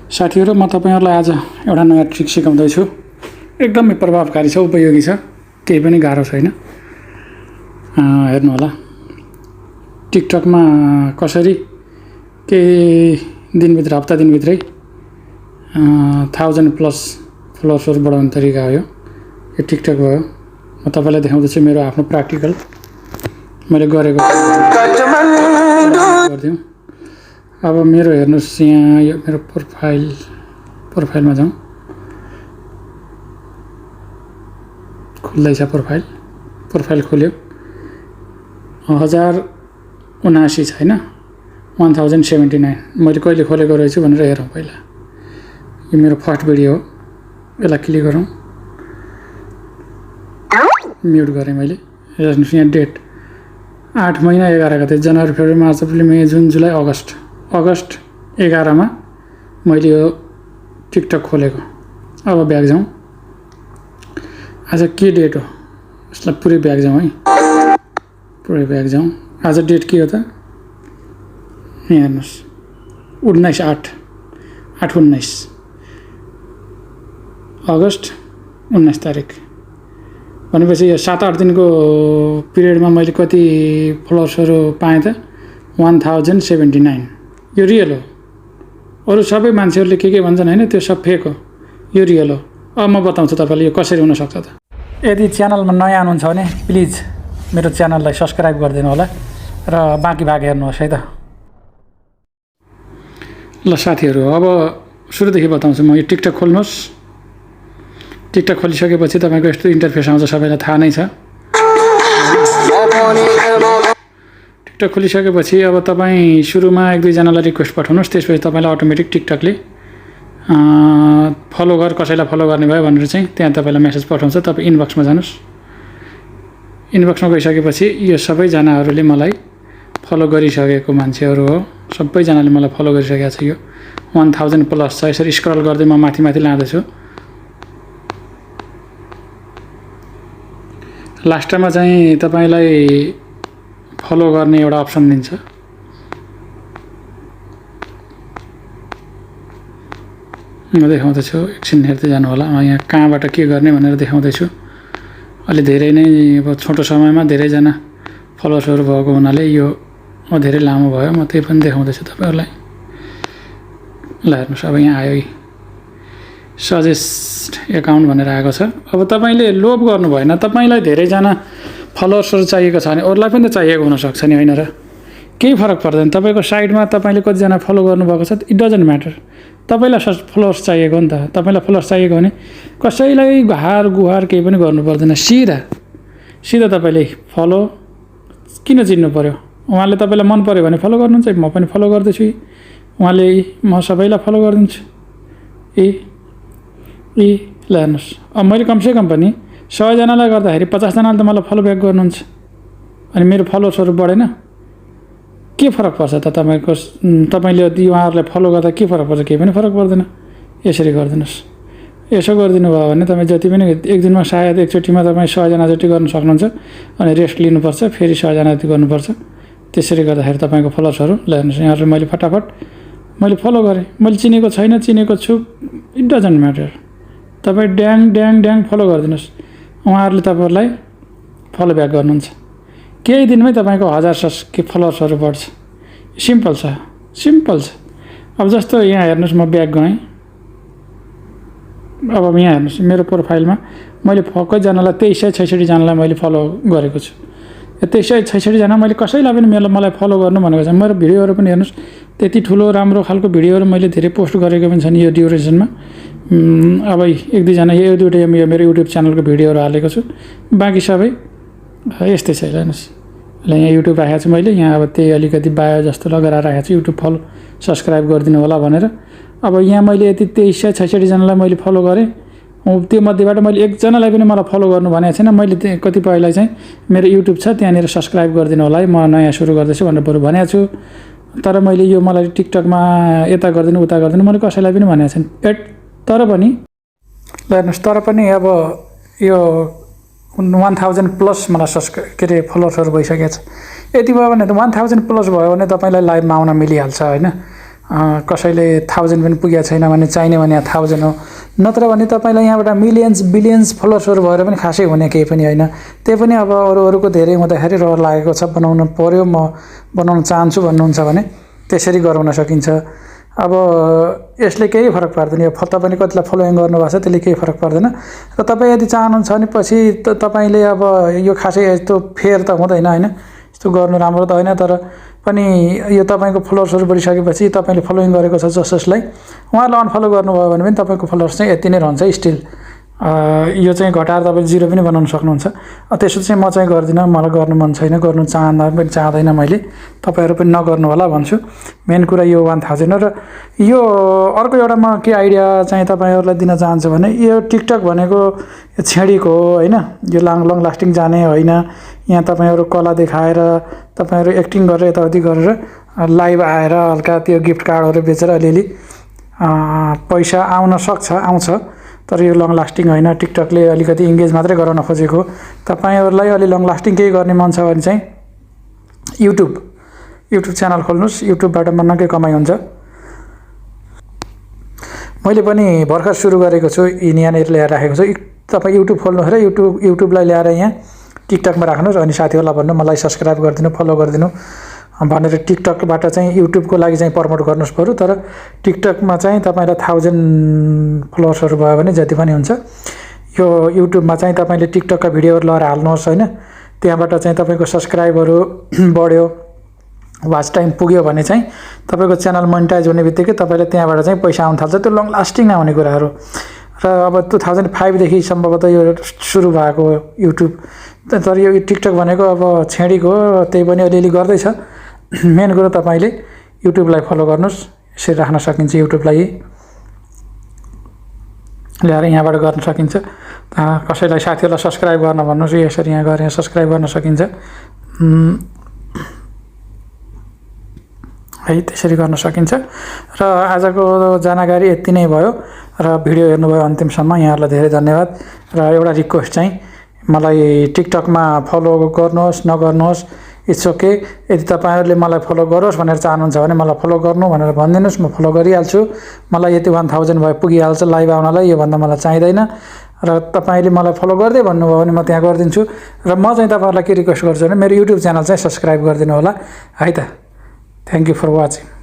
साथीहरु म तपाईहरुलाई आज एउटा नयाँ ट्रिक सिकाउँदै छु। एकदमै प्रभावकारी छ, उपयोगी छ, केही पनि गाह्रो छैन। हेर्नु होला। टिकटकमा कसरी केही दिनभित्र हप्ता दिनभित्रै 1000 प्लस फलोअर्सहरु बढाउने तरिका हो यो टिकटक भयो। म तपाईलाई देखाउँदै छु मेरो आफ्नो प्र्याक्टिकल मैले गरेको गर्दियौ। अब मेरो हेर्नुस् यहाँ यो मेरो प्रोफाइलमा जाउँ। खुल्दैछ प्रोफाइल खोल्यो। 1079 छैन 1079 मैले कहिले खोलेको रहेछु भनेर हेरौँ पहिला। यो मेरो फर्स्ट भिडियो हो। यसलाई क्लिक गरौँ। म्युट गरेँ मैले। हेर्नुस् यहाँ डेट 8 महिना 11 गते जनवरी फेब्रुअरी मार्च अप्रिल मे जुन जुलाई अगस्ट 11 मा मैले यो टिकटक खोलेको। अब ब्याक जाउँ। आज के डेट हो यसलाई पुरै ब्याक जाउँ है। पुरै ब्याक जाउँ। आज डेट के हो त? यहाँ हेर्नुस् 19/8/19 अगस्ट 19 तारिक भनेपछि यो 7-8 दिनको पिरियडमा मैले कति फलोअर्सहरु पाएँ त? 1079। यो रियल हो। अरु सबै मान्छेहरुले के भन्छन् हैन, त्यो सब फेक हो। यो रियल हो। अब म बताउँछु तपाईलाई यो कसरी हुन सक्छ त। यदि च्यानलमा नयाँ हुनुहुन्छ भने प्लिज मेरो च्यानललाई सब्स्क्राइब गरिदिनु होला र बाँकी भाग हेर्नुहोस् है त। ल साथीहरु, अब सुरुदेखि बताउँछु म। यो टिकटक खोल्नुहोस्। टिकटक खोलिसकेपछि तपाईको यस्तो इन्टरफेस आउँछ, सबैलाई थाहा नै छ। टिकटक खोलिसकेपछि अब तपाई सुरुमा 1-2 जनालाई रिक्वेस्ट पठाउनुस्। त्यसपछि तपाईलाई अटोमेटिक टिकटकले फलो गर, कसैलाई फलो गर्ने भयो भनेर चाहिँ त्यहाँ तपाईलाई मेसेज पठाउँछ। तपाई इनबक्समा जानुस्। इनबक्समा गइसकेपछि यो सबै जनाहरुले मलाई फलो गरिसकेको मान्छेहरु हो। सबै जनाले मलाई फलो गरिसकेको छ। यो 1000 प्लस छ। यसरी स्क्रल गर्दै म माथि लाँदै छु। लास्टमा चाहिँ तपाईलाई फलो गर्ने एउटा अप्सन दिन्छ। म देखाउँदैछु, एकछिन हेर्दै जानु होला। यहाँ कहाँबाट के गर्ने भनेर देखाउँदैछु। अलि धेरै नै अब छोटो समयमा धेरै जना फलोअर्सहरु भएको हुनाले यो धेरै लामो भयो। म त्यही पनि देखाउँदैछु तपाईहरुलाई। ल हेर्नुस्, अब यहाँ आयो सजेस्ट एकाउन्ट भनेर आएको छ। अब तपाईले लोभ गर्नु भएन। तपाईलाई धेरै जना फलोअर्सहरु चाहिएको छ भने अरूलाई पनि त चाहिएको हुन सक्छ नि, हैन र? केही फरक पर्दैन। तपाईको साइडमा तपाईले कति जना फलो गर्नुभएको छ इट डजन्ट म्याटर। तपाईलाई फलोअर्स चाहिएको हो नि त। तपाईलाई फलोअर्स चाहिएको भने कसैलाई गुहार केही पनि गर्नु पर्दैन। सिधा तपाईले फलो किन चिन्नु पर्यो? उहाँले तपाईलाई मन पर्यो भने फलो गर्नुहुन्छ। म पनि फलो गर्दैछु। उहाँले म सबैलाई फलो गरिदिन्छु। ल हेर्नुस्, अब मैले कमसेकम पनि 100 जनालाई गर्दाखेरि 50 जनाले त मलाई फलो ब्याक गर्नुहुन्छ। अनि मेरो फलोअर्सहरु बढेन। के फरक पर्छ त? तपाईले उहाँहरुलाई फलो गर्दा के फरक पर्छ? केही पनि फरक पर्दैन। यसरी गर्दिनुस्। यसो गरिदिनु भयो भने तपाई जति पनि एक दिनमा सायद एकचोटीमा तपाई 100 जना जति गर्न सक्नुहुन्छ। अनि रेस्ट लिनुपर्छ, फेरि 100 जना जति गर्नुपर्छ। त्यसरी गर्दाखेरि तपाईको फलोअर्सहरु ल हेर्नुस्, यहाँहरुले मैले फटाफट मैले फलो गरे। मैले चिनेको छैन, चिनेको छु, इट डजन्ट म्याटर। तपाई ड्याङ फलो गरिदिनुस्। उहाँहरुले तपाईहरुलाई फलो ब्याक गर्नुहुन्छ। केही दिनमै तपाईको 1000 के फलोअर्सहरु बढ्छ। सिम्पल छ। अब जस्तो यहाँ हेर्नुस्, म ब्याक गएँ। अब यहाँ हेर्नुस्, मेरो प्रोफाइलमा मैले कति जनालाई 2366 जनालाई मैले फलो गरेको छु। यो 2366 जना मैले कसैलाई पनि मलाई फलो गर्नु भनेको छ। मेरो भिडियोहरु पनि हेर्नुस्, त्यति ठुलो राम्रो खालको भिडियोहरु मैले धेरै पोस्ट गरेको पनि छन् यो ड्युरेसनमा। अब 1-2 जना यो दुईटा मेरो युट्युब च्यानलको भिडियोहरु हालेको छु। बाँकी सबै यस्तै छ। हेर्नुस्, ल यहाँ युट्युब राखेको छु मैले। यहाँ अब त्यही अलिकति बायो जस्तो लगाएर राखेको छु, युट्युब फलो सब्स्क्राइब गरिदिनु होला भनेर। अब यहाँ मैले यति 2366 जनालाई मैले फलो गरेँ। त्यो मध्येबाट मैले एक जनालाई पनि मलाई फलो गर्नु भनेको छैन। मैले कतिपयलाई चाहिँ मेरो युट्युब छ त्यहाँनिर सब्स्क्राइब गरिदिनु होला है, म नयाँ सुरु गर्दैछु भनेर बरु भनेको छु। तर मैले यो मलाई टिकटकमा यता गरिदिनु उता गरिदिनु मैले कसैलाई पनि भनेको छैन। तर पनि ल हेर्नुस्, तर पनि अब यो 1000 प्लस मलाई फलोअर्सहरु भइसकेको छ। यति भयो भने त 1000 प्लस भयो भने तपाईलाई लाइभमा आउन मिलिहाल्छ, हैन? कसैले 1000 पनि पुगेको छैन भने चाहिने भने 1000 हो, नत्र भने तपाईँलाई यहाँबाट मिलियन्स बिलियन्स फलोवर्सहरू भएर पनि खासै हुने केही पनि होइन। त्यही पनि अब अरूको धेरै हुँदाखेरि रहर लागेको छ, बनाउनु पर्यो, म बनाउन चाहन्छु भन्नुहुन्छ भने त्यसरी गराउन सकिन्छ। अब यसले केही फरक पर्दैन, यो तपाईँले कतिलाई फलोइङ गर्नुभएको छ त्यसले केही फरक पर्दैन। र तपाईँ यदि चाहनुहुन्छ भने पछि तपाईँले अब यो खासै यस्तो फेयर त हुँदैन होइन, यस्तो गर्नु राम्रो त होइन, तर पनि यो तपाईँको फलोवर्सहरू बढिसकेपछि तपाईँले फलोइङ गरेको छ जसलाई उहाँलाई अनफलो गर्नुभयो भने पनि तपाईँको फलोवर्स चाहिँ यति नै रहन्छ स्टिल। यो चाहिँ घटाएर तपाईँले 0 पनि बनाउन सक्नुहुन्छ। त्यसो चाहिँ म चाहिँ गर्दिनँ, मलाई गर्नु मन छैन, गर्नु चाहँदैन मैले, तपाईँहरू पनि नगर्नु होला भन्छु। मेन कुरा यो 1000 हो। र यो अर्को एउटा म के आइडिया चाहिँ तपाईँहरूलाई दिन चाहन्छु भने यो टिकटक भनेको यो छेडीको हो होइन, यो लङ लास्टिङ जाने होइन। यहाँ तपाईँहरू कला देखाएर तपाईँहरू एक्टिङ गरेर यताउति गरेर लाइभ आएर हल्का त्यो गिफ्ट कार्डहरू बेचेर अलिअलि पैसा आउँछ, तर यो लङ लास्टिङ होइन। टिकटकले अलिकति इङ्गेज मात्रै गराउन खोजेको। तपाईँहरूलाई अलि लङ लास्टिङ केही गर्ने मन छ भने चाहिँ युट्युब च्यानल खोल्नुहोस्, युट्युबबाट मन्नकै कमाइ हुन्छ। मैले पनि भर्खर सुरु गरेको छु, यहाँनिर ल्याएर राखेको छु। तपाईँ युट्युब खोल्नुहोस् र युट्युबलाई ल्याएर यहाँ टिकटकमा राख्नुहोस्, अनि साथीहरूलाई भन्नु मलाई सब्सक्राइब गरिदिनु, फलो गरिदिनु भनेर टिकटकबाट चाहिँ युट्युबको लागि चाहिँ प्रमोट गर्नुहोस् बरु। तर टिकटकमा चाहिँ तपाईँलाई 1000 फलोवर्सहरू भयो भने जति पनि हुन्छ। यो युट्युबमा चाहिँ तपाईँले टिकटकका भिडियोहरू लगाएर हाल्नुहोस् होइन, त्यहाँबाट चाहिँ तपाईँको सब्सक्राइबहरू बढ्यो, वाच टाइम पुग्यो भने चाहिँ तपाईँको च्यानल मोनिटाइज हुने बित्तिकै तपाईँले त्यहाँबाट चाहिँ पैसा आउन थाल्छ। त्यो लङ लास्टिङ नहुने कुराहरू। र अब 2005 देखि सम्भवतः यो सुरु भएको युट्युब, तर यो टिकटक भनेको अब छेडीको हो, त्यही पनि अलिअलि गर्दैछ। मेन कुरो तपाईँले युट्युबलाई फलो गर्नुहोस्, यसरी राख्न सकिन्छ। युट्युबलाई ल्याएर यहाँबाट गर्न सकिन्छ। कसैलाई साथीहरूलाई सब्सक्राइब गर्न भन्नुहोस्, यसरी यहाँ गएर सब्सक्राइब गर्न सकिन्छ है, त्यसरी गर्न सकिन्छ। र आजको जानकारी यति नै भयो। र भिडियो हेर्नुभयो अन्तिमसम्म, यहाँहरूलाई धेरै धन्यवाद। र एउटा रिक्वेस्ट चाहिँ मलाई टिकटकमा फलो गर्नुहोस् नगर्नुहोस् इट्स ओके। यदि तपाईँहरूले मलाई फलो गरोस् भनेर चाहनुहुन्छ भने मलाई फलो गर्नु भनेर भनिदिनुहोस्, म फलो गरिहाल्छु। मलाई यति 1000 भए पुगिहाल्छ लाइभ आउनलाई, योभन्दा मलाई चाहिँदैन। र तपाईँले मलाई फलो गर्दै भन्नुभयो भने म त्यहाँ गरिदिन्छु। र म चाहिँ तपाईँहरूलाई के रिक्वेस्ट गर्छु भने मेरो युट्युब च्यानल चाहिँ सब्सक्राइब गरिदिनु होला है त। Thank you for watching.